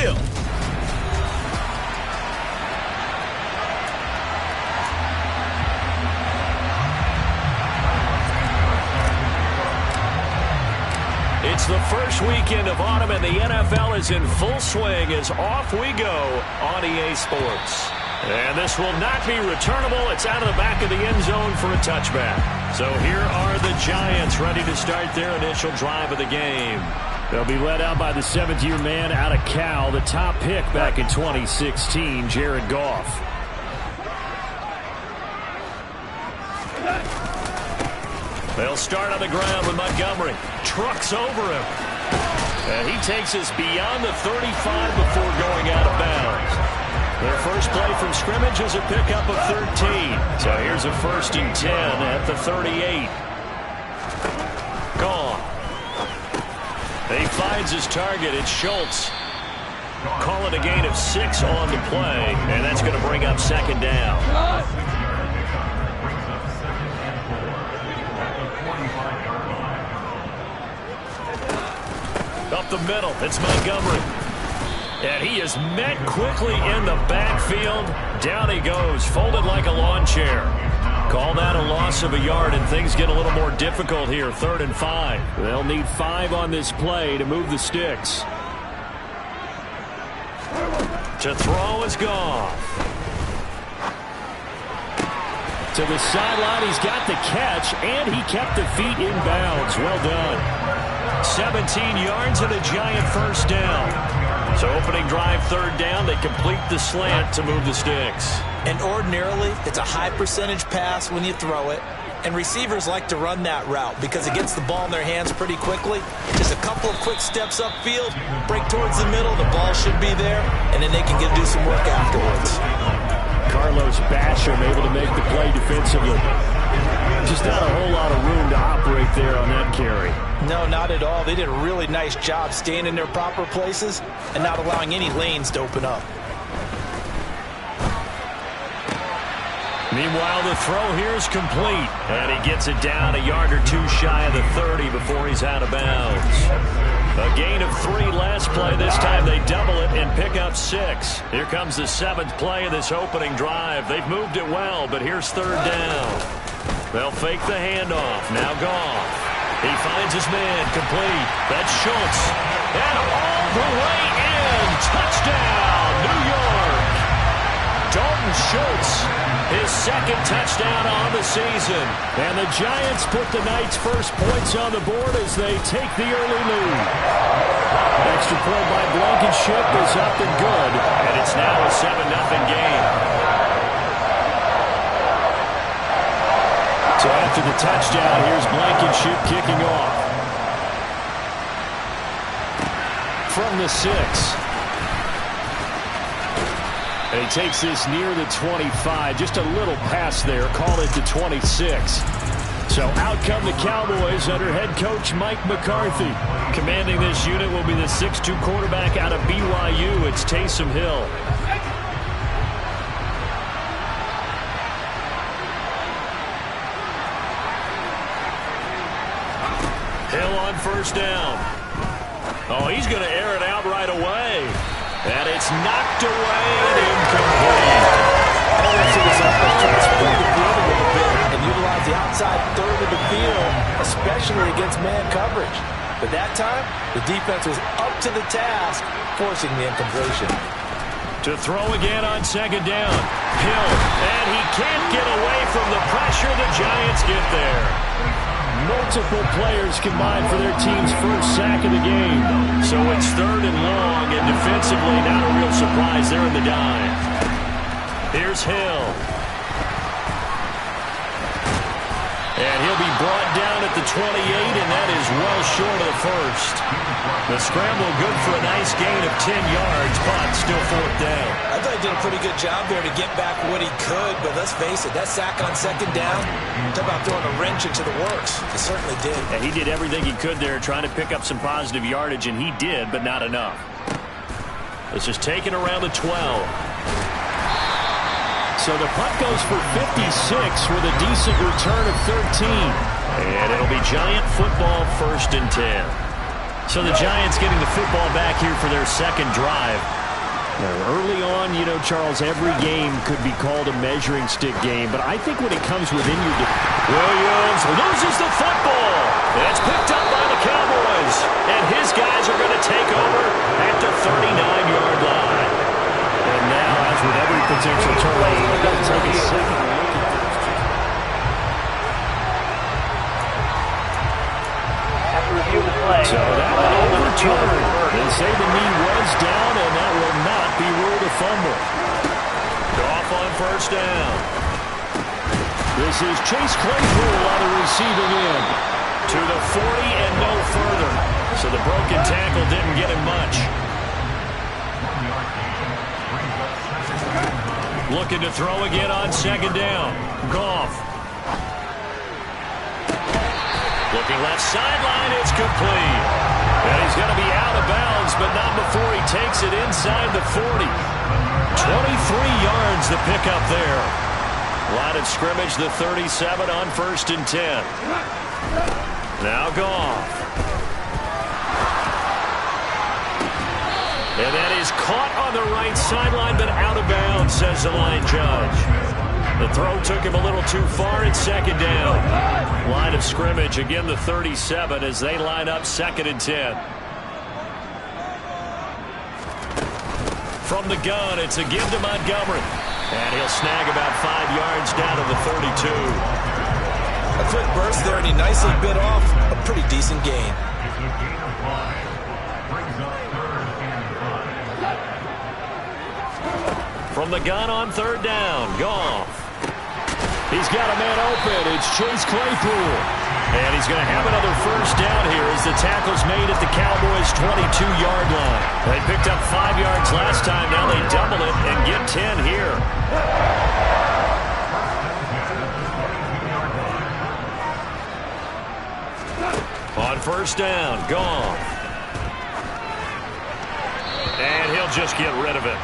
Hill. It's the first weekend of autumn, and the NFL is in full swing as off we go on EA Sports. And this will not be returnable. It's out of the back of the end zone for a touchback. So here are the Giants ready to start their initial drive of the game. They'll be led out by the seventh-year man out of Cal, the top pick back in 2016, Jared Goff. They'll start on the ground with Montgomery. Trucks over him. And he takes us beyond the 35 before going out of bounds. Their first play from scrimmage is a pickup of 13. So here's a 1st and 10 at the 38. Gone. He finds his target. It's Schultz. Call it a gain of 6 on the play, and that's going to bring up 2nd down. Up the middle, it's Montgomery. And he is met quickly in the backfield. Down he goes, folded like a lawn chair. Call that a loss of a yard, and things get a little more difficult here. 3rd and 5. They'll need 5 on this play to move the sticks. To throw is Goff. To the sideline, he's got the catch, and he kept the feet in bounds. Well done. 17 yards and a Giant 1st down. So opening drive 3rd down, they complete the slant to move the sticks. And ordinarily, it's a high percentage pass when you throw it. And receivers like to run that route because it gets the ball in their hands pretty quickly. Just a couple of quick steps upfield, break towards the middle, the ball should be there, and then they can do some work afterwards. Carlos Basham able to make the play defensively. Just not a whole lot of room to operate there on that carry. No, not at all. They did a really nice job staying in their proper places and not allowing any lanes to open up. Meanwhile, the throw here is complete. And he gets it down a yard or 2 shy of the 30 before he's out of bounds. A gain of 3 last play. This time they double it and pick up 6. Here comes the 7th play of this opening drive. They've moved it well, but here's 3rd down. They'll fake the handoff. Now Goff. He finds his man. Complete. That's Schultz. And all the way in. Touchdown, New York. Dalton Schultz. His 2nd touchdown on the season. And the Giants put the night's first points on the board as they take the early lead. Extra point by Blankenship is up and good. And it's now a 7-0 game. So after the touchdown, here's Blankenship kicking off. From the 6. And he takes this near the 25. Just a little pass there. Call it the 26. So out come the Cowboys under head coach Mike McCarthy. Commanding this unit will be the 6'2 quarterback out of BYU. It's Taysom Hill. Hill on 1st down. Oh, he's going to air it out right away. And it's knocked away and incomplete. It was up to spread the field a little bit and utilize the outside 3rd of the field, especially against man coverage. But that time, the defense was up to the task, forcing the incompletion. To throw again on 2nd down. Hill, and he can't get away from the pressure. The Giants get there. Multiple players combined for their team's first sack of the game. So it's 3rd and long, and defensively not a real surprise there in the dive. Here's Hill. And he'll be brought down at the 28, and that is well short of the 1st. The scramble good for a nice gain of 10 yards, but still 4th down. I thought he did a pretty good job there to get back what he could, but let's face it, that sack on 2nd down, talk about throwing a wrench into the works. It certainly did. And he did everything he could there trying to pick up some positive yardage, and he did, but not enough. This is taken around the 12. So the punt goes for 56 with a decent return of 13. And it'll be Giant football 1st and 10. So the Giants getting the football back here for their second drive. Now, early on, you know, Charles, every game could be called a measuring stick game, but I think when it comes within your... Williams loses the football. It's picked up by the Cowboys, and his guys are going to take over at the 39-yard line. And now, as with every potential turnover, we're going to take a second look at this. So that one overturned. They say the knee was down, and that will not be ruled a fumble. Off on first down. This is Chase Claypool on the receiving end. To the 40 and no further. So the broken tackle didn't get him much. Looking to throw again on second down. Goff. Looking left sideline, it's complete. And he's going to be out of bounds, but not before he takes it inside the 40. 23 yards the pickup there. Line of scrimmage, the 37 on first and 10. Now Goff. And that is caught on the right sideline, but out of bounds, says the line judge. The throw took him a little too far at second down. Line of scrimmage, again the 37 as they line up second and 10. From the gun, it's a give to Montgomery. And he'll snag about 5 yards down to the 32. A quick burst there, and he nicely bit off a pretty decent gain. From the gun on third down, Goff. He's got a man open. It's Chase Claypool. And he's going to have another first down here as the tackle's made at the Cowboys' 22-yard line. They picked up 5 yards last time. Now they double it and get 10 here. On first down, Goff. And he'll just get rid of it.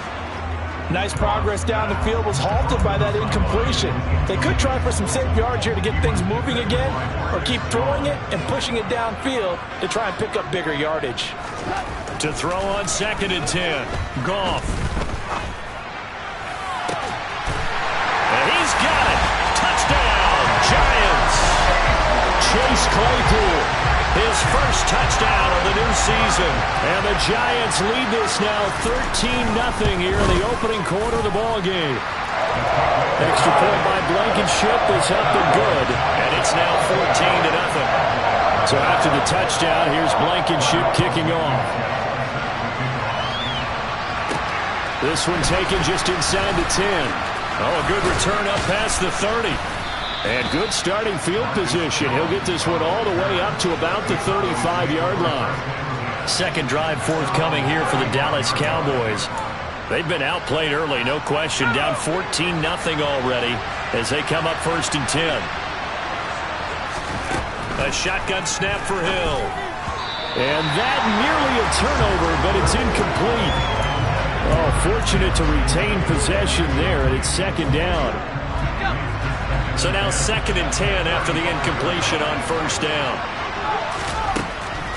Nice progress down the field, was halted by that incompletion. They could try for some safe yards here to get things moving again, or keep throwing it and pushing it downfield to try and pick up bigger yardage. To throw on second and 10, Goff. And he's got it. Touchdown, Giants. Chase Claypool. His first touchdown of the new season. And the Giants lead this now 13-0 here in the opening quarter of the ball game. Extra point by Blankenship is up and good. And it's now 14-0. So after the touchdown, here's Blankenship kicking off. This one taken just inside the 10. Oh, a good return up past the 30. And good starting field position. He'll get this one all the way up to about the 35-yard line. Second drive forthcoming here for the Dallas Cowboys. They've been outplayed early, no question. Down 14-0 already as they come up first and 10. A shotgun snap for Hill. And that nearly a turnover, but it's incomplete. Oh, fortunate to retain possession there, and it's second down. So now second and 10 after the incompletion on first down.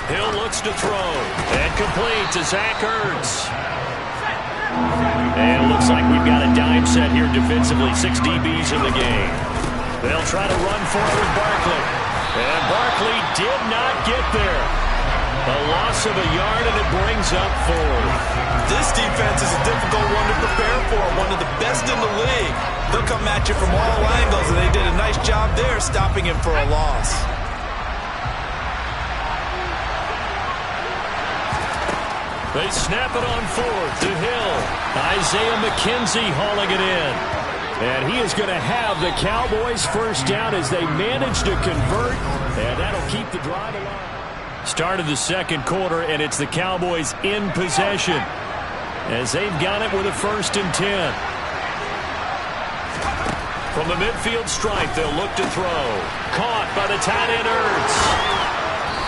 Hill looks to throw. And complete to Zach Ertz. And it looks like we've got a dime set here defensively. 6 DBs in the game. They'll try to run for it with Barkley. And Barkley did not get there. A loss of a yard, and it brings up 4. This defense is a difficult one to prepare for. One of the best in the league. They'll come at you from all angles, and they did a nice job there stopping him for a loss. They snap it on fourth to Hill. Isaiah McKenzie hauling it in. And he is going to have the Cowboys first down as they manage to convert. And that'll keep the drive alive. Start of the second quarter, and it's the Cowboys in possession as they've got it with a first and 10. From the midfield stripe, they'll look to throw. Caught by the tight end Ertz.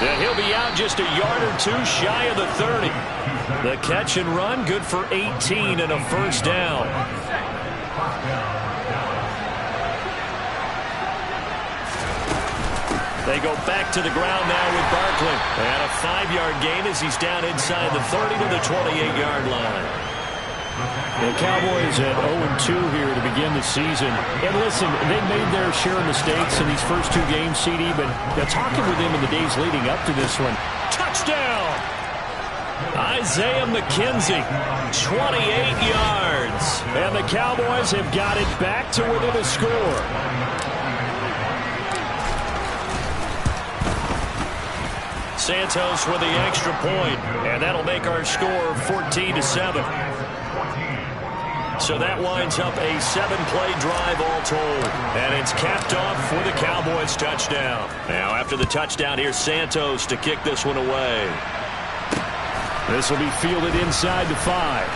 And he'll be out just a yard or two shy of the 30. The catch and run, good for 18 and a first down. They go back to the ground now with Barkley. And a 5-yard gain as he's down inside the 30 to the 28-yard line. The Cowboys at 0-2 here to begin the season. And listen, they made their share of mistakes in these first 2 games, CD, but talking with them in the days leading up to this one. Touchdown! Isaiah McKenzie, 28 yards. And the Cowboys have got it back to within a score. Santos with the extra point, and that'll make our score 14-7. So that winds up a 7-play drive all told. And it's capped off with a Cowboys touchdown. Now after the touchdown, here's Santos to kick this one away. This will be fielded inside the 5.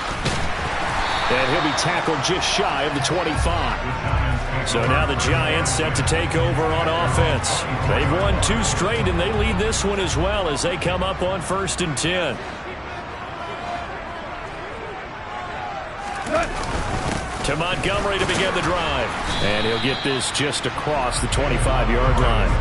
And he'll be tackled just shy of the 25. So now the Giants set to take over on offense. They've won 2 straight, and they lead this one as well as they come up on 1st and 10. To Montgomery to begin the drive. And he'll get this just across the 25-yard line.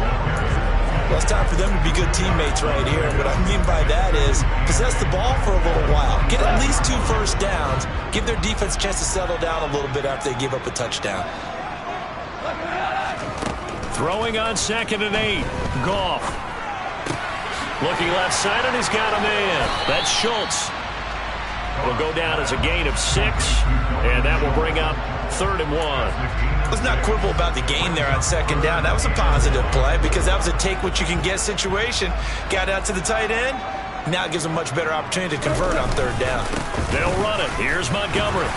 Well, it's time for them to be good teammates right here. And what I mean by that is possess the ball for a little while. Get at least 2 first downs. Give their defense a chance to settle down a little bit after they give up a touchdown. Throwing on 2nd and 8. Goff. Looking left side, and he's got a man. That's Schultz. Will go down as a gain of 6, and that will bring up 3rd and 1. Let's not quibble about the gain there on 2nd down. That was a positive play because that was a take-what-you-can-get situation. Got out to the tight end. Now it gives them much better opportunity to convert on 3rd down. They'll run it. Here's Montgomery.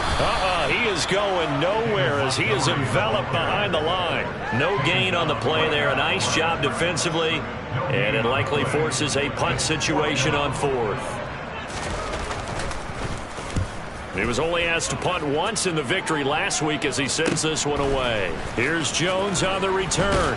He is going nowhere as he is enveloped behind the line. No gain on the play there. A nice job defensively, and it likely forces a punt situation on 4th. He was only asked to punt once in the victory last week as he sends this one away. Here's Jones on the return.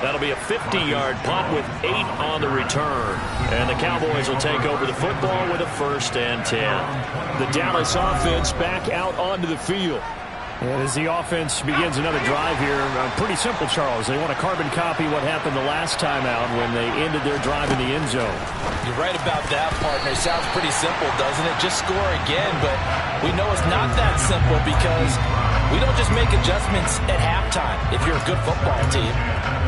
That'll be a 50-yard punt with 8 on the return. And the Cowboys will take over the football with a 1st and 10. The Dallas offense back out onto the field. And as the offense begins another drive here, pretty simple, Charles. They want to carbon copy what happened the last time out when they ended their drive in the end zone. You're right about that, partner. Sounds pretty simple, doesn't it? Just score again, but we know it's not that simple because we don't just make adjustments at halftime if you're a good football team.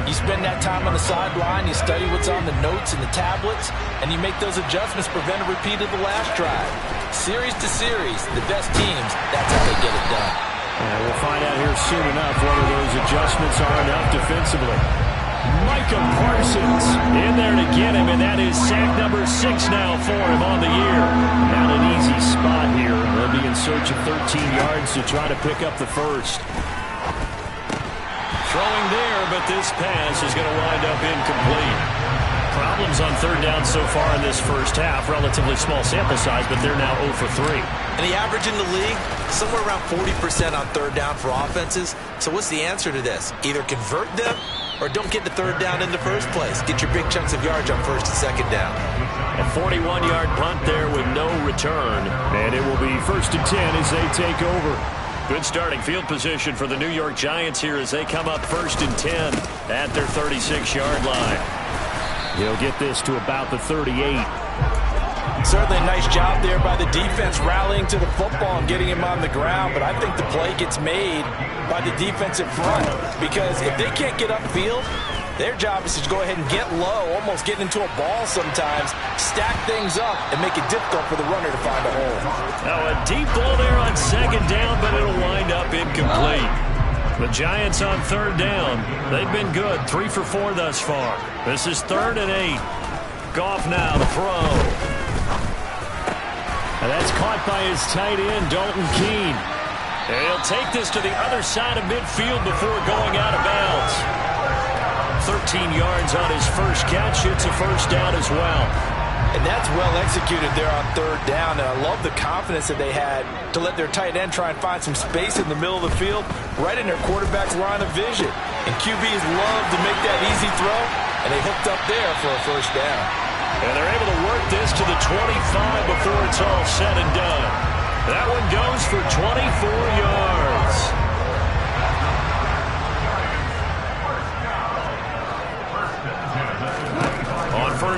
You spend that time on the sideline, you study what's on the notes and the tablets, and you make those adjustments, prevent a repeat of the last drive. Series to series, the best teams, that's how they get it done. And we'll find out here soon enough whether those adjustments are enough defensively. Micah Parsons in there to get him, and that is sack number 6 now for him on the year. Not an easy spot here. They'll be in search of 13 yards to try to pick up the 1st. Throwing there, but this pass is going to wind up incomplete. Problems on 3rd down so far in this first half. Relatively small sample size, but they're now 0 for 3. And the average in the league, somewhere around 40% on 3rd down for offenses. So what's the answer to this? Either convert them or don't get the 3rd down in the first place. Get your big chunks of yards on 1st and 2nd down. A 41-yard punt there with no return. And it will be 1st and 10 as they take over. Good starting field position for the New York Giants here as they come up 1st and 10 at their 36-yard line. He'll get this to about the 38. Certainly a nice job there by the defense rallying to the football and getting him on the ground, but I think the play gets made by the defensive front because if they can't get upfield, their job is to go ahead and get low, almost get into a ball sometimes, stack things up, and make it difficult for the runner to find a hole. Now a deep ball there on 2nd down, but it'll wind up incomplete. The Giants on 3rd down. They've been good, 3 for 4 thus far. This is 3rd and 8. Goff now to throw. And that's caught by his tight end, Dalton Keene. And he'll take this to the other side of midfield before going out of bounds. 13 yards on his first catch. It's a 1st down as well. And that's well executed there on 3rd down. And I love the confidence that they had to let their tight end try and find some space in the middle of the field, right in their quarterback's line of vision. And QBs love to make that easy throw, and they hooked up there for a 1st down. And they're able to work this to the 25 before it's all said and done. That one goes for 24 yards.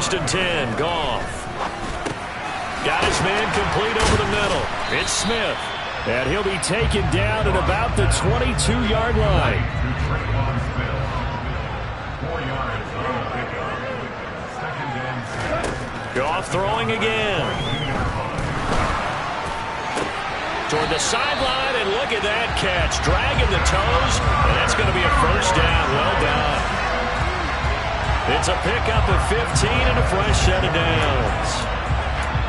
1st and 10. Goff. Got his man complete over the middle. It's Smith. And he'll be taken down at about the 22-yard line. Goff throwing again. Toward the sideline, and look at that catch. Dragging the toes, and that's going to be a 1st down. Well done. It's a pickup of 15 and a fresh set of downs.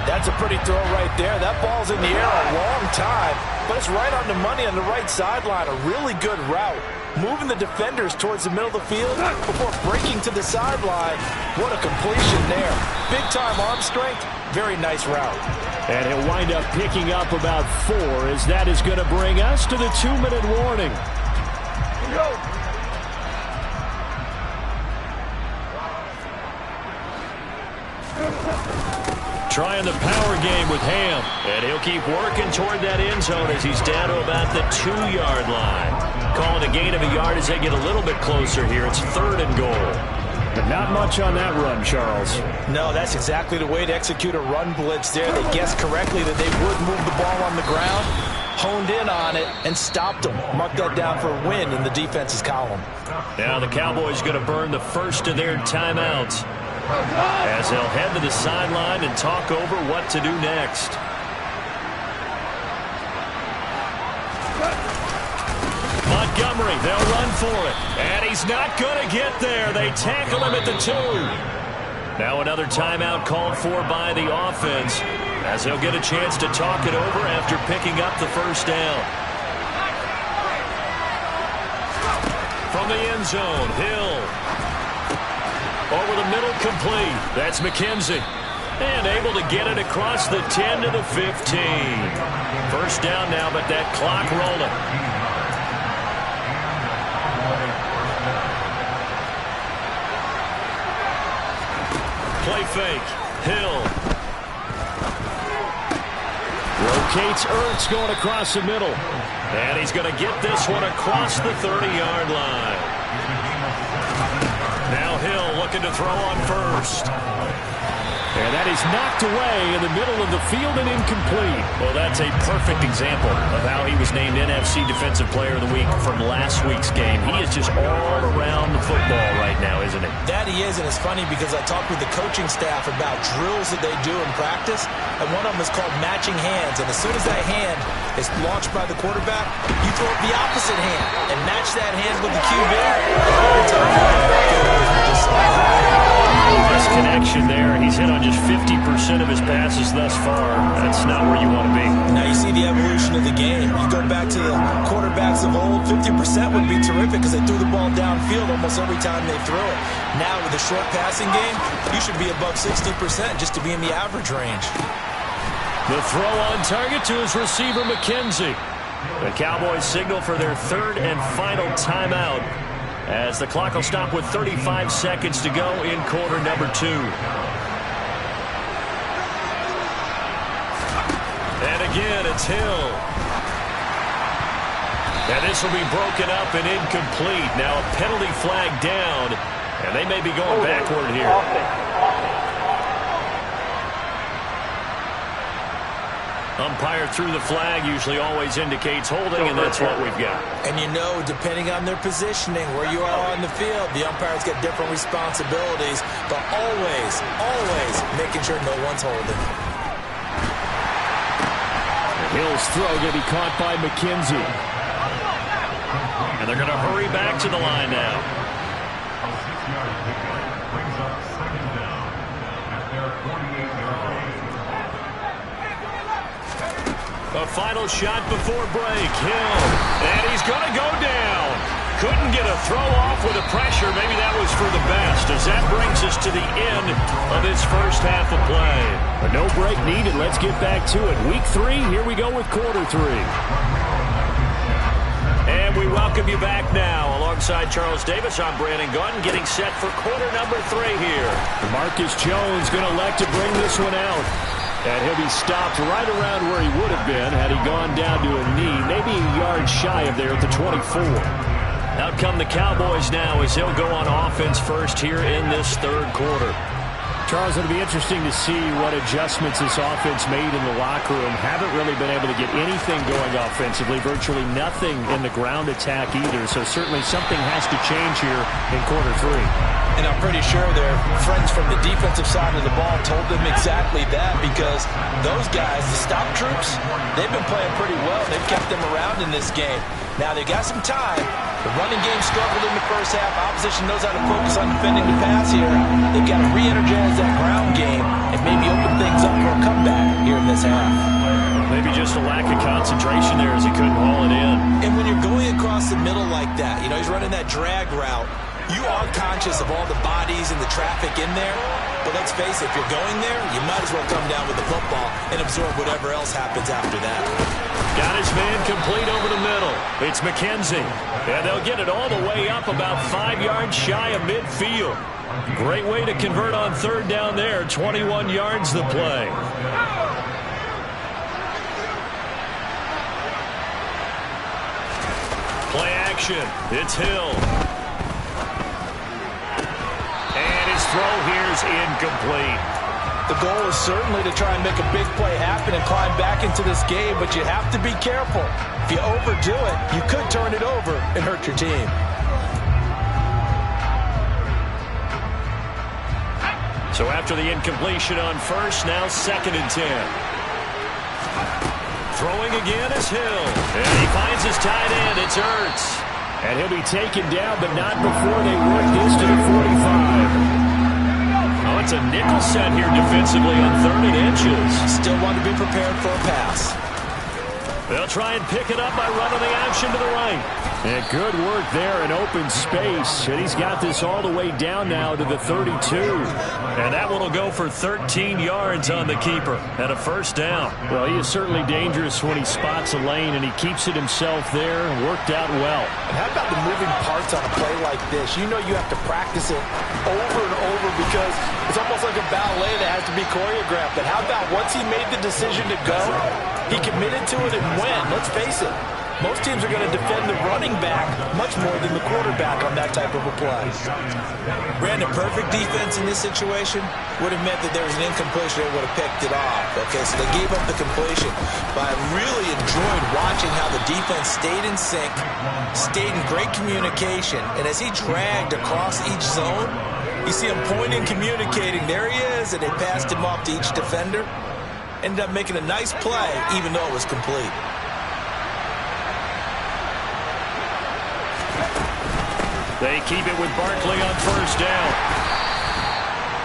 That's a pretty throw right there. That ball's in the air a long time, but it's right on the money on the right sideline. A really good route. Moving the defenders towards the middle of the field before breaking to the sideline. What a completion there. Big-time arm strength. Very nice route. And he'll wind up picking up about 4, as that is going to bring us to the 2-minute warning. Go. Trying the power game with Ham, and he'll keep working toward that end zone as he's down to about the 2-yard line. Calling a gain of a yard as they get a little bit closer here. It's 3rd and goal. But not much on that run, Charles. No, that's exactly the way to execute a run blitz there. They guessed correctly that they would move the ball on the ground, honed in on it, and stopped them. Mark that down for a win in the defense's column. Now the Cowboys going to burn the first of their timeouts, as they'll head to the sideline and talk over what to do next. Montgomery, they'll run for it. And he's not going to get there. They tackle him at the 2. Now another timeout called for by the offense, as they'll get a chance to talk it over after picking up the 1st down. From the end zone, Hill. Over the middle, complete. That's McKenzie. And able to get it across the 10 to the 15. 1st down now, but that clock rolling. Play fake. Hill. Rotates Ertz going across the middle. And he's going to get this one across the 30-yard line. Now Hill looking to throw on 1st. And that is knocked away in the middle of the field and incomplete. Well, that's a perfect example of how he was named NFC Defensive Player of the Week from last week's game. He is just all around the football right now, isn't he? That he is, and it's funny because I talked with the coaching staff about drills that they do in practice, and one of them is called matching hands. And as soon as that hand is launched by the quarterback, you throw up the opposite hand and match that hand with the QB. Nice connection there. He's hit on just 50% of his passes thus far. That's not where you want to be. Now you see the evolution of the game. You go back to the quarterbacks of old, 50% would be terrific because they threw the ball downfield almost every time they threw it. Now with the short passing game, you should be above 60% just to be in the average range. The throw on target to his receiver, McKenzie. The Cowboys signal for their 3rd and final timeout, as the clock will stop with 35 seconds to go in quarter number 2. And again, it's Hill. And this will be broken up and incomplete. Now a penalty flag down, and they may be going backward here. Umpire threw the flag, usually always indicates holding, and that's what we've got. And you know, depending on their positioning, where you are on the field, the umpires get different responsibilities, but always making sure no one's holding. Hill's throw going to be caught by McKenzie. And they're going to hurry back to the line now. A final shot before break. Hill. And he's going to go down. Couldn't get a throw off with the pressure. Maybe that was for the best, as that brings us to the end of this first half of play. But no break needed. Let's get back to it. Week 3, here we go with quarter 3. And we welcome you back now. Alongside Charles Davis, I'm Brandon Gaudin, getting set for quarter number 3 here. Marcus Jones going to elect to bring this one out. And he'll be stopped right around where he would have been had he gone down to a knee, maybe a yard shy of there at the 24. Out come the Cowboys now as they'll go on offense first here in this 3rd quarter. Charles, it'll be interesting to see what adjustments this offense made in the locker room. Haven't really been able to get anything going offensively, virtually nothing in the ground attack either. So certainly something has to change here in quarter 3. And I'm pretty sure their friends from the defensive side of the ball told them exactly that, because those guys, the stop troops, they've been playing pretty well. They've kept them around in this game. Now they got some time. The running game struggled in the first half. Opposition knows how to focus on defending the pass here. They've got to re-energize that ground game and maybe open things up for a comeback here in this half. Maybe just a lack of concentration there as he couldn't haul it in. And when you're going across the middle like that, you know, he's running that drag route, you are conscious of all the bodies and the traffic in there. But let's face it, if you're going there, you might as well come down with the football and absorb whatever else happens after that. Got his man complete over the middle. It's McKenzie. And they'll get it all the way up about 5 yards shy of midfield. Great way to convert on third down there. 21 yards the play. Play action. It's Hill. And his throw here is incomplete. The goal is certainly to try and make a big play happen and climb back into this game, but you have to be careful. If you overdo it, you could turn it over and hurt your team. So after the incompletion on first, now 2nd and 10. Throwing again is Hill. And he finds his tight end. It's Ertz. And he'll be taken down, but not before they work this to the 45. Oh, it's a nickel set here defensively on 3rd and inches. Still want to be prepared for a pass. They'll try and pick it up by running the option to the right. And good work there in open space. And he's got this all the way down now to the 32. And that one will go for 13 yards on the keeper and a first down. Well, he is certainly dangerous when he spots a lane, and he keeps it himself there and worked out well. And how about the moving parts on a play like this? You know you have to practice it over and over because it's almost like a ballet that has to be choreographed. But how about once he made the decision to go, he committed to it and went. Let's face it. Most teams are going to defend the running back much more than the quarterback on that type of a play. Brandon, perfect defense in this situation would have meant that there was an incompletion. They would have picked it off. Okay, so they gave up the completion. But I really enjoyed watching how the defense stayed in sync, stayed in great communication. And as he dragged across each zone, you see him pointing, communicating. There he is, and they passed him off to each defender. Ended up making a nice play, even though it was complete. They keep it with Barkley on first down.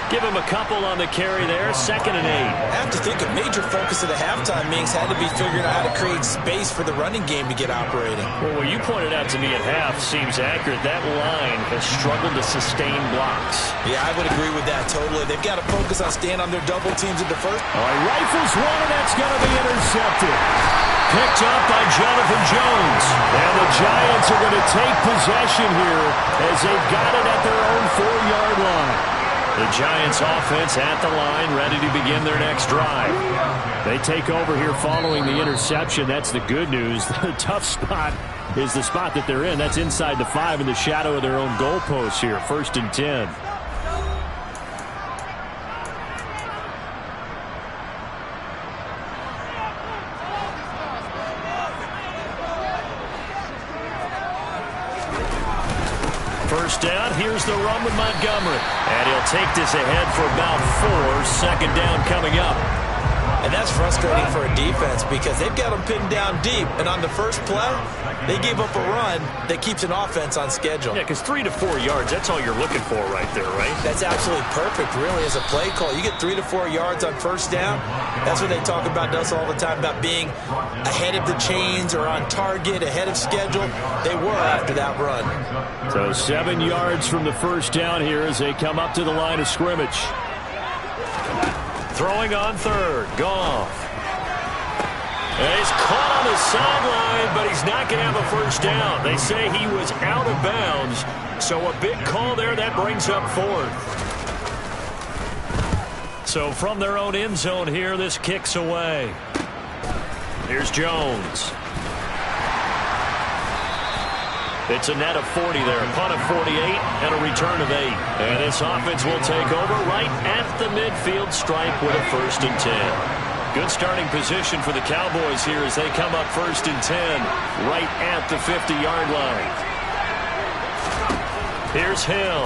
Give him a couple on the carry there. 2nd and 8. I have to think a major focus of the halftime meetings had to be figuring out how to create space for the running game to get operating. Well, what you pointed out to me at half seems accurate. That line has struggled to sustain blocks. Yeah, I would agree with that totally. They've got to focus on staying on their double teams at the first. Oh, he rifles one, and that's going to be intercepted. Picked up by Jonathan Jones. And the Giants are going to take possession here as they've got it at their own 4-yard line. The Giants offense at the line, ready to begin their next drive. They take over here following the interception. That's the good news. The tough spot is the spot that they're in. That's inside the 5 in the shadow of their own goalposts here. 1st and 10. First down, here's the run with Montgomery. And he'll take this ahead for about 4. 2nd down coming up. And that's frustrating for a defense because they've got them pinned down deep. And on the first play, they gave up a run that keeps an offense on schedule. Yeah, because 3 to 4 yards, that's all you're looking for right there, right? That's absolutely perfect, really, as a play call. You get 3 to 4 yards on first down. That's what they talk about us all the time, about being ahead of the chains or on target, ahead of schedule. They were after that run. So 7 yards from the first down here as they come up to the line of scrimmage. Throwing on third, Goff. And he's caught on the sideline, but he's not going to have a first down. They say he was out of bounds, so a big call there. That brings up 4th. So from their own end zone here, this kicks away. Here's Jones. It's a net of 40 there, a punt of 48, and a return of 8. And this offense will take over right at the midfield stripe with a 1st and 10. Good starting position for the Cowboys here as they come up 1st and 10 right at the 50-yard line. Here's Hill.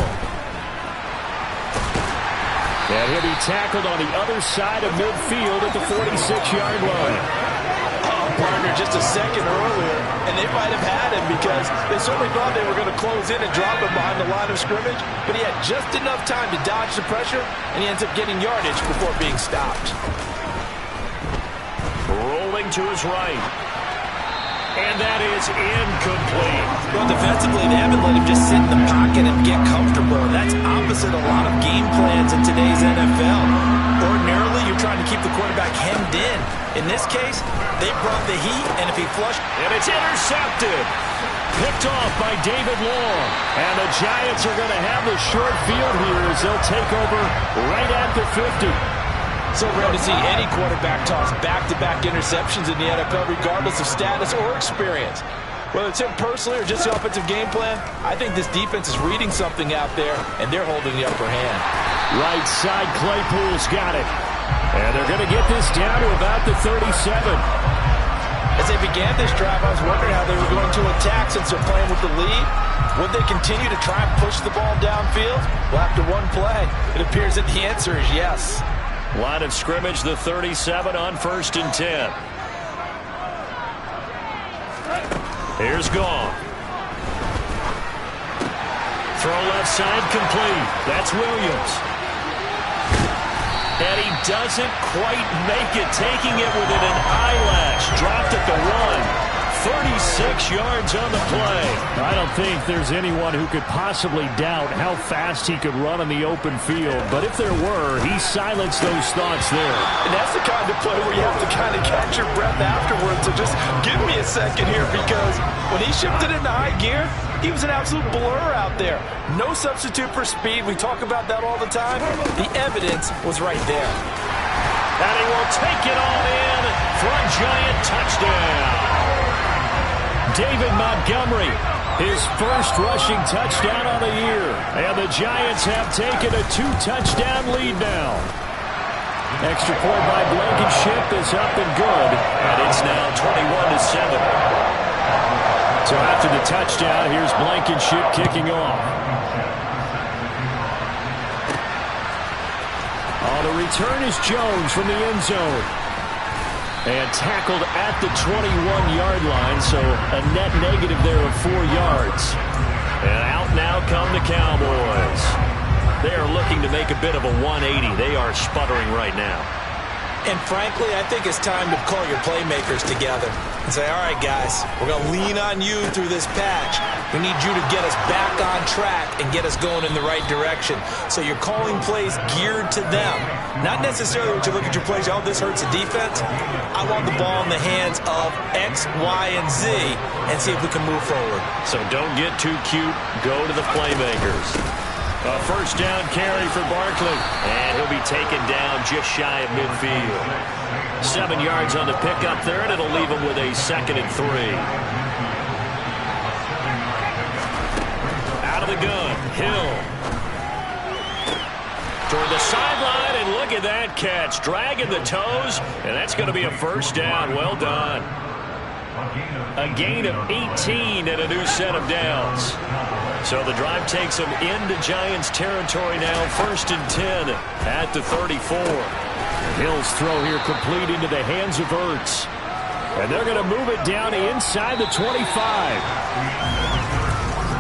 And he'll be tackled on the other side of midfield at the 46-yard line. Partner just a second earlier, and they might have had him because they certainly thought they were going to close in and drop him behind the line of scrimmage, but he had just enough time to dodge the pressure, and he ends up getting yardage before being stopped. Rolling to his right. And that is incomplete. Well, defensively, they haven't let him just sit in the pocket and get comfortable. That's opposite a lot of game plans in today's NFL. Ordinarily, you're trying to keep the quarterback hemmed in. In this case, they brought the heat, and if he flushed... And it's intercepted. Picked off by David Long. And the Giants are going to have the short field here as they'll take over right at the 50. So rare to see any quarterback toss back-to-back interceptions in the NFL, regardless of status or experience. Whether it's him personally or just the offensive game plan, I think this defense is reading something out there, and they're holding the upper hand. Right side, Claypool's got it. And they're going to get this down to about the 37. As they began this drive, I was wondering how they were going to attack since they're playing with the lead. Would they continue to try and push the ball downfield? Well, after one play, it appears that the answer is yes. Line of scrimmage, the 37 on 1st and 10. Here's Gone. Throw left side complete. That's Williams. And he doesn't quite make it, taking it within an eyelash. Dropped at the 1. 36 yards on the play. I don't think there's anyone who could possibly doubt how fast he could run on the open field. But if there were, he silenced those thoughts there. And that's the kind of play where you have to kind of catch your breath afterwards. So just give me a second here, because when he shifted into high gear, he was an absolute blur out there. No substitute for speed. We talk about that all the time. The evidence was right there. And he will take it on in for a Giant touchdown. David Montgomery, his first rushing touchdown on the year. And the Giants have taken a 2-touchdown lead now. Extra point by Blankenship is up and good. And it's now 21-7. So after the touchdown, here's Blankenship kicking off. The return is Jones from the end zone. And tackled at the 21-yard line, so a net negative there of 4 yards. And out now come the Cowboys. They are looking to make a bit of a 180. They are sputtering right now. And frankly, I think it's time to call your playmakers together and say, all right, guys, we're going to lean on you through this patch. We need you to get us back on track and get us going in the right direction. So you're calling plays geared to them. Not necessarily when you look at your plays, oh, this hurts the defense. I want the ball in the hands of X, Y, and Z and see if we can move forward. So don't get too cute. Go to the playmakers. A first down carry for Barkley. And he'll be taken down just shy of midfield. 7 yards on the pickup there, and it'll leave him with a 2nd and 3. Out of the gun, Hill. Toward the sideline, and look at that catch. Dragging the toes, and that's going to be a first down. Well done. A gain of 18 and a new set of downs. So the drive takes them into Giants territory now. 1st and 10 at the 34. Hill's throw here complete into the hands of Ertz. And they're going to move it down inside the 25.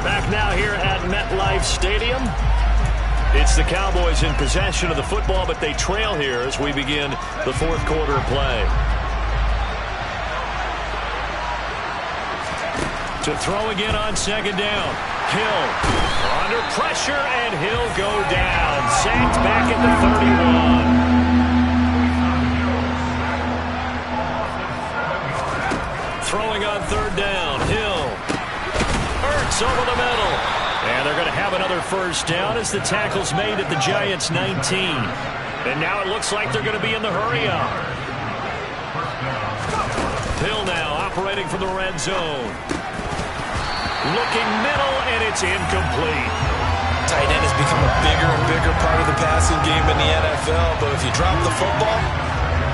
Back now here at MetLife Stadium. It's the Cowboys in possession of the football, but they trail here as we begin the 4th quarter of play. To throw again on 2nd down. Hill under pressure, and he'll go down. Sacked back at the 31. Throwing on 3rd down. Hill. Ertz over the middle. And they're going to have another first down as the tackle's made at the Giants' 19. And now it looks like they're going to be in the hurry-up. Hill now operating from the red zone. Looking middle, and it's incomplete. Tight end has become a bigger and bigger part of the passing game in the NFL, but if you drop the football,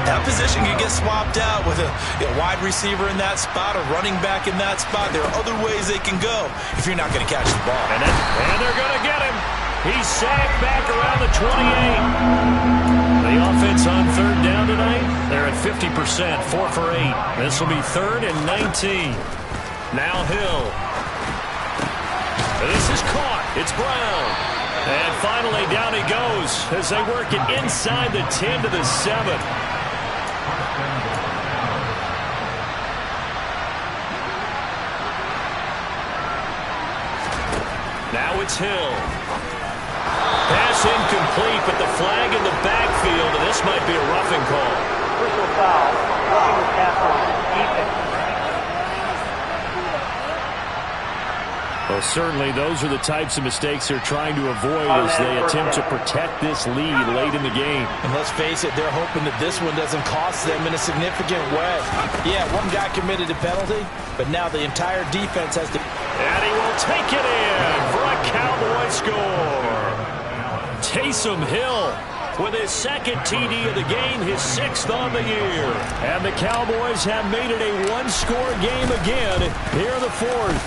that position can get swapped out with a wide receiver in that spot, a running back in that spot. There are other ways they can go if you're not going to catch the ball. And they're going to get him. He's sacked back around the 28. The offense on third down tonight, they're at 50%, 4 for 8. This will be 3rd and 19. Now Hill. This is caught. It's Brown. And finally down he goes as they work it inside the 10 to the 7. Now it's Hill. Pass incomplete, but the flag in the backfield, and this might be a roughing call. Personal foul, roughing the tackle, defense. Well, certainly those are the types of mistakes they're trying to avoid as they attempt to protect this lead late in the game. And let's face it, they're hoping that this one doesn't cost them in a significant way. Yeah, one guy committed a penalty, but now the entire defense has to... And he will take it in for a Cowboy score. Taysom Hill with his 2nd TD of the game, his 6th on the year. And the Cowboys have made it a one-score game again here in the 4th.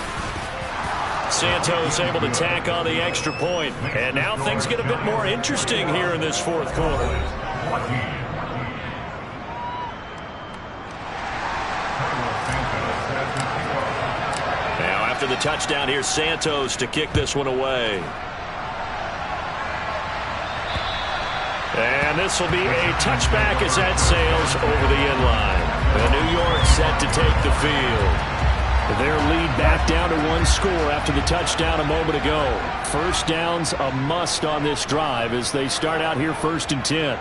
Santos able to tack on the extra point. And now things get a bit more interesting here in this 4th quarter. Now after the touchdown, here's Santos to kick this one away. And this will be a touchback as that sails over the end line. And New York set to take the field. Their lead back down to 1 score after the touchdown a moment ago. First down's a must on this drive as they start out here 1st and 10.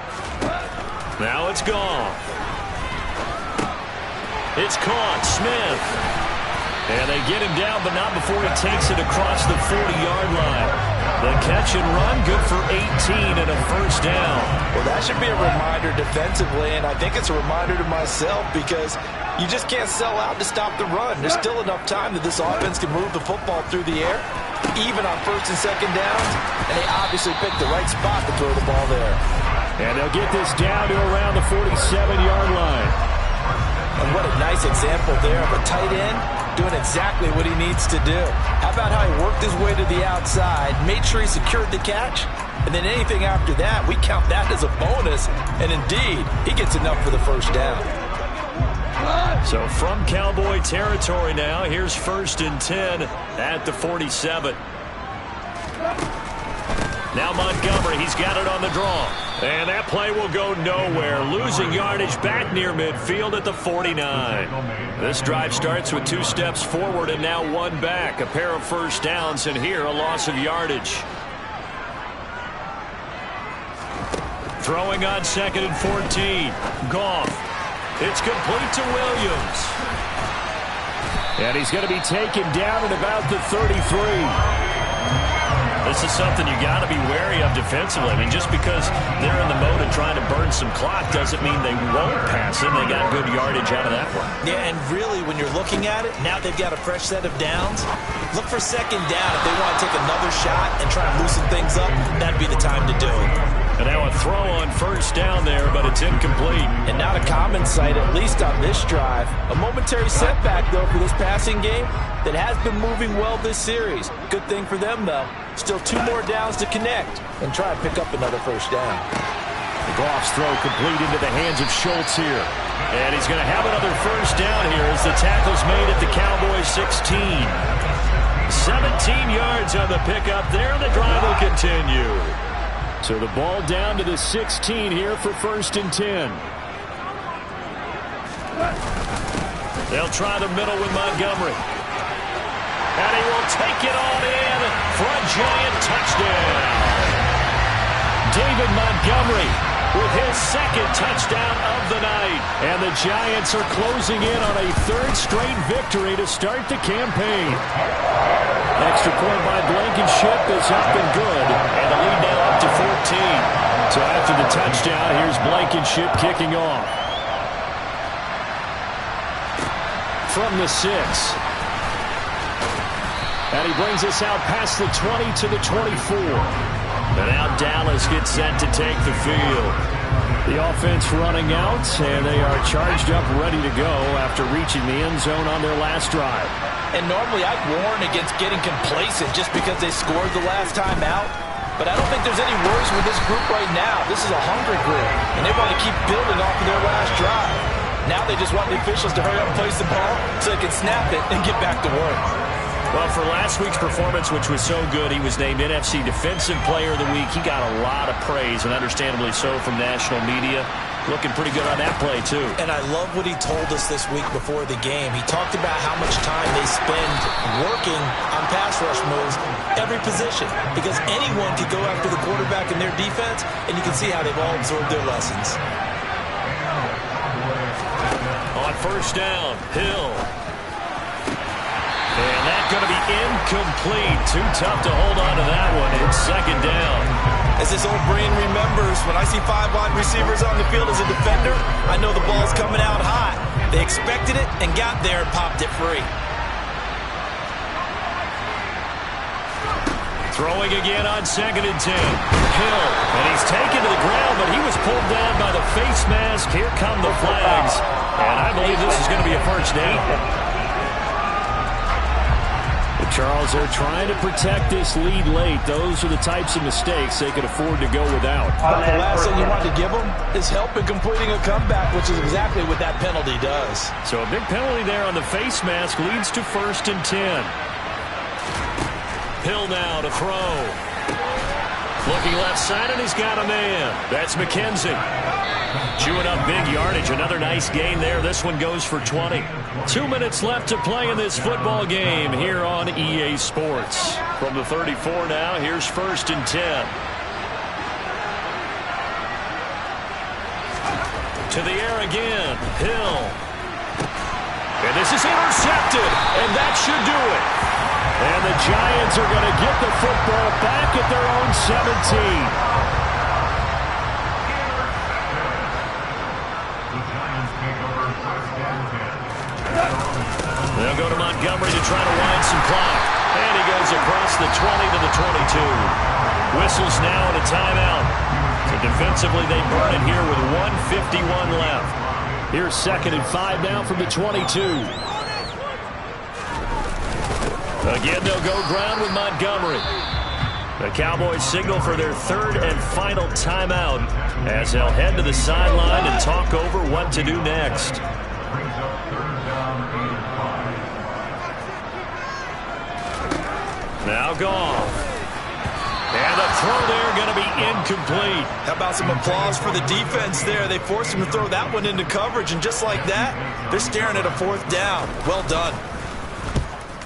Now it's gone. It's caught. Smith. And they get him down, but not before he takes it across the 40-yard line. The catch and run, good for 18 and a first down. Well, that should be a reminder defensively, and I think it's a reminder to myself because you just can't sell out to stop the run. There's still enough time that this offense can move the football through the air, even on 1st and 2nd downs, and they obviously picked the right spot to throw the ball there. And they'll get this down to around the 47-yard line. And what a nice example there of a tight end doing exactly what he needs to do. How about how he worked his way to the outside, made sure he secured the catch, and then anything after that, we count that as a bonus. And indeed, he gets enough for the first down. So from Cowboy territory now, here's 1st and 10 at the 47. Now Montgomery, he's got it on the draw. And that play will go nowhere. Losing yardage back near midfield at the 49. This drive starts with 2 steps forward and now 1 back. A pair of first downs, and here a loss of yardage. Throwing on 2nd and 14. Goff. It's complete to Williams. And he's going to be taken down at about the 33. This is something you got to be wary of defensively. I mean, just because they're in the mode of trying to burn some clock doesn't mean they won't pass it. They got good yardage out of that one. Yeah, and really, when you're looking at it, now they've got a fresh set of downs. Look for 2nd down. If they want to take another shot and try and loosen things up, that'd be the time to do it. And now a throw on first down there, but it's incomplete. And not a common sight, at least on this drive. A momentary setback, though, for this passing game that has been moving well this series. Good thing for them, though. Still 2 more downs to connect and try and pick up another first down. Goff's throw complete into the hands of Schultz here. And he's going to have another first down here as the tackle's made at the Cowboys 16. 17 yards on the pickup there. The drive will continue. So the ball down to the 16 here for 1st and 10. They'll try the middle with Montgomery. And he will take it on in for a giant touchdown. David Montgomery with his 2nd touchdown of the night. And the Giants are closing in on a 3rd straight victory to start the campaign. Extra point by Blankenship is up and good. And the lead now up to 14. So after the touchdown, here's Blankenship kicking off. From the 6. And he brings us out past the 20 to the 24. And now Dallas gets set to take the field. The offense running out, and they are charged up, ready to go after reaching the end zone on their last drive. And normally I'd warn against getting complacent just because they scored the last time out. But I don't think there's any worries with this group right now. This is a hungry group, and they want to keep building off of their last drive. Now they just want the officials to hurry up and place the ball so they can snap it and get back to work. Well, for last week's performance, which was so good, he was named NFC Defensive Player of the Week. He got a lot of praise, and understandably so, from national media. Looking pretty good on that play, too. And I love what he told us this week before the game. He talked about how much time they spend working on pass rush moves, every position, because anyone could go after the quarterback in their defense, and you can see how they've all absorbed their lessons. On first down, Hill. And that's going to be incomplete. Too tough to hold on to that one. It's second down. As this old brain remembers, when I see 5 wide receivers on the field as a defender, I know the ball's coming out hot. They expected it and got there and popped it free. Throwing again on 2nd and 10. Hill, and he's taken to the ground, but he was pulled down by the face mask. Here come the flags. And I believe this is going to be a first down. Charles, they're trying to protect this lead late. Those are the types of mistakes they could afford to go without. The last thing you want to give them is help in completing a comeback, which is exactly what that penalty does. So a big penalty there on the face mask leads to 1st and 10. Hill now to throw. Looking left side, and he's got a man. That's McKenzie. Chewing up big yardage. Another nice gain there. This one goes for 20. 2 minutes left to play in this football game here on EA Sports. From the 34 now, here's 1st and 10. To the air again. Hill. And this is intercepted. And that should do it. And the Giants are going to get the football back at their own 17. They'll go to Montgomery to try to wind some clock. And he goes across the 20 to the 22. Whistles now and a timeout. So defensively, they burn it here with 1:51 left. Here's 2nd and 5 now from the 22. Again, they'll go ground with Montgomery. The Cowboys signal for their 3rd and final timeout as they'll head to the sideline and talk over what to do next. Now Goff. And the throw there going to be incomplete. How about some applause for the defense there? They forced him to throw that one into coverage, and just like that, they're staring at a 4th down. Well done.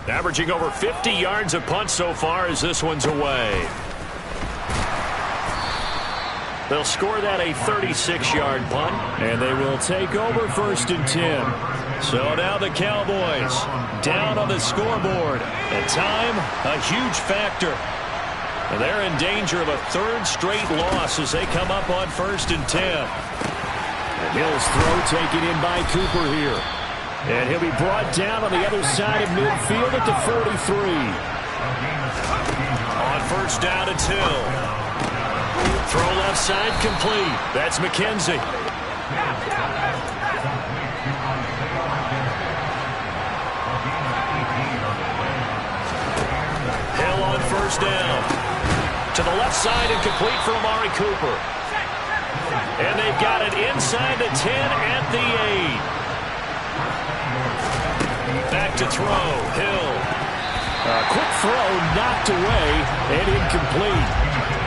Averaging over 50 yards a punt so far as this one's away. They'll score that a 36-yard punt. And they will take over 1st and 10. So now the Cowboys down on the scoreboard. And time, a huge factor. And they're in danger of a 3rd straight loss as they come up on 1st and 10. And Hill's throw taken in by Cooper here. And he'll be brought down on the other side of midfield at the 43. On 1st down, it's Hill. Throw left side complete. That's McKenzie. Hill on 1st down. To the left side and complete for Amari Cooper. And they've got it inside the 10 at the 8. Back to throw. Hill. A quick throw knocked away and incomplete.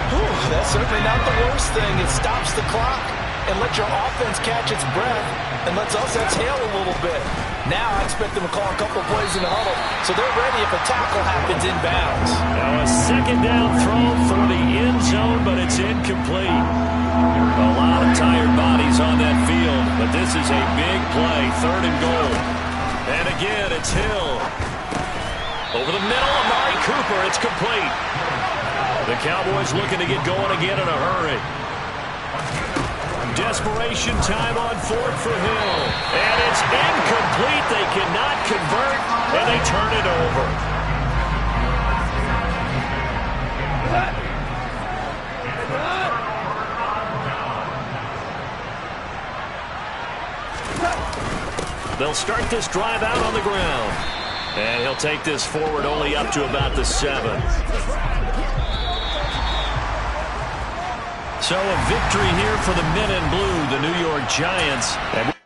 Whew, that's certainly not the worst thing. It stops the clock and lets your offense catch its breath and lets us exhale a little bit. Now I expect them to call a couple of plays in the huddle so they're ready if a tackle happens inbounds. Now a 2nd down throw for the end zone, but it's incomplete. A lot of tired bodies on that field, but this is a big play, 3rd and goal. And again, it's Hill. Over the middle, Amari Cooper, it's complete. The Cowboys looking to get going again in a hurry. Desperation time on 4th for Hill. And it's incomplete. They cannot convert, and they turn it over. They'll start this drive out on the ground. And he'll take this forward only up to about the 7. So a victory here for the men in blue, the New York Giants. And